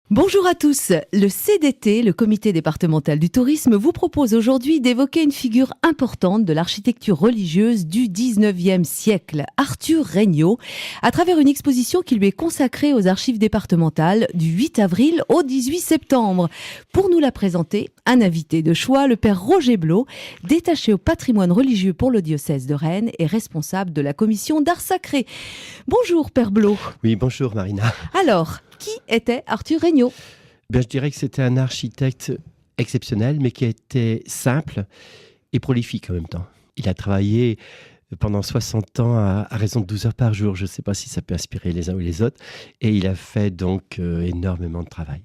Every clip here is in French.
Bonjour à tous. Le CDT, le Comité départemental du tourisme, vous propose aujourd'hui d'évoquer une figure importante de l'architecture religieuse du 19e siècle, Arthur Regnault, à travers une exposition qui lui est consacrée aux archives départementales du 8 avril au 18 septembre. Pour nous la présenter, un invité de choix, le père Roger Blot, détaché au patrimoine religieux pour le diocèse de Rennes et responsable de la commission d'art sacré. Bonjour père Blot. Oui, bonjour Marina. Alors, qui était Arthur Regnault ? Je dirais que c'était un architecte exceptionnel, mais qui était simple et prolifique en même temps. Il a travaillé pendant 60 ans à raison de 12 heures par jour. Je ne sais pas si ça peut inspirer les uns ou les autres. Et il a fait donc énormément de travail.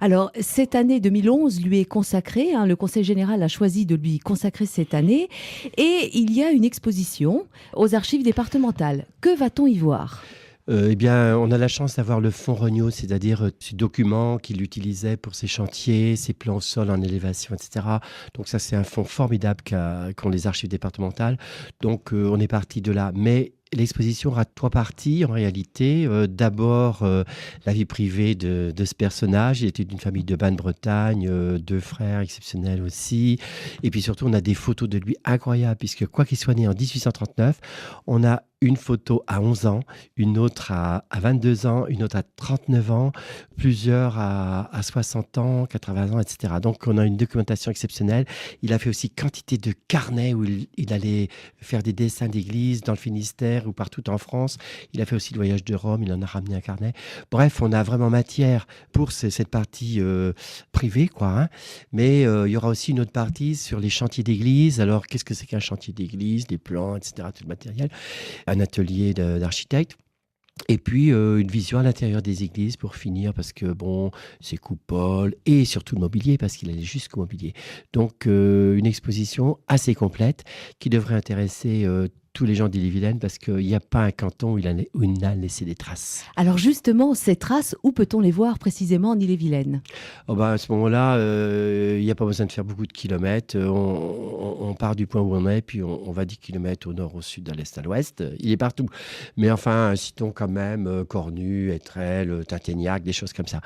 Alors, cette année 2011 lui est consacrée. Le Conseil général a choisi de lui consacrer cette année. Et il y a une exposition aux archives départementales. Que va-t-on y voir ? On a la chance d'avoir le fonds Regnault, c'est-à-dire ce document qu'il utilisait pour ses chantiers, ses plans au sol en élévation, etc. Donc ça, c'est un fonds formidable qu'ont les archives départementales. Donc on est parti de là. Mais l'exposition aura 3 parties en réalité. D'abord, la vie privée de ce personnage. Il était d'une famille de Basse-Bretagne, 2 frères exceptionnels aussi. Et puis surtout, on a des photos de lui incroyables, puisque quoi qu'il soit né en 1839, on a une photo à 11 ans, une autre à 22 ans, une autre à 39 ans, plusieurs à 60 ans, 80 ans, etc. Donc, on a une documentation exceptionnelle. Il a fait aussi quantité de carnets où il allait faire des dessins d'église dans le Finistère ou partout en France. Il a fait aussi le voyage de Rome, il en a ramené un carnet. Bref, on a vraiment matière pour cette partie privée, quoi. Mais il y aura aussi une autre partie sur les chantiers d'église. Alors, qu'est-ce que c'est qu'un chantier d'église, des plans, etc., tout le matériel. Un atelier d'architecte. Et puis, une vision à l'intérieur des églises pour finir, parce que, c'est coupole et surtout le mobilier, parce qu'il allait jusqu'au mobilier. Donc, une exposition assez complète qui devrait intéresser tous les gens d'Ille-et-Vilaine, parce qu'il n'y a pas un canton où il n'a laissé des traces. Alors justement, ces traces, où peut-on les voir précisément en Ille-et-Vilaine ? À ce moment-là, il n'y a pas besoin de faire beaucoup de kilomètres. On part du point où on est, puis on va 10 kilomètres au nord, au sud, à l'est, à l'ouest. Il est partout. Mais enfin, citons quand même Cornu, Étrelles, Tinténiac, des choses comme ça.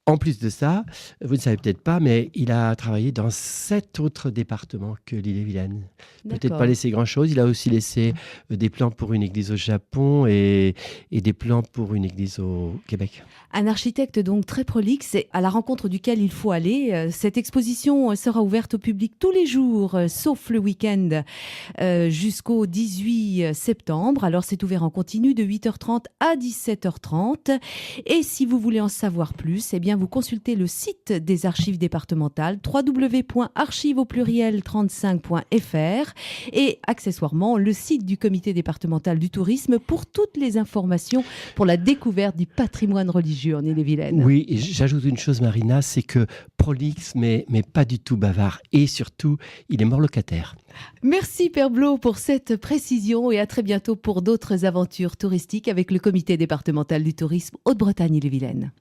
En plus de ça, vous ne savez peut-être pas, mais il a travaillé dans 7 autres départements que l'Ille-et-Vilaine. Peut-être pas laissé grand-chose. Il a aussi laissé des plans pour une église au Japon et des plans pour une église au Québec. Un architecte donc très prolixe, à la rencontre duquel il faut aller. Cette exposition sera ouverte au public tous les jours, sauf le week-end, jusqu'au 18 septembre. Alors c'est ouvert en continu de 8h30 à 17h30. Et si vous voulez en savoir plus, vous consultez le site des archives départementales, www.archives35.fr, et accessoirement le site du comité départemental du tourisme pour toutes les informations pour la découverte du patrimoine religieux en Ille-et-Vilaine. Oui, et j'ajoute une chose, Marina, c'est que prolixe, mais pas du tout bavard. Et surtout, il est mort locataire. Merci Père Blot pour cette précision, et à très bientôt pour d'autres aventures touristiques avec le comité départemental du tourisme Haute-Bretagne-Ille-et-Vilaine.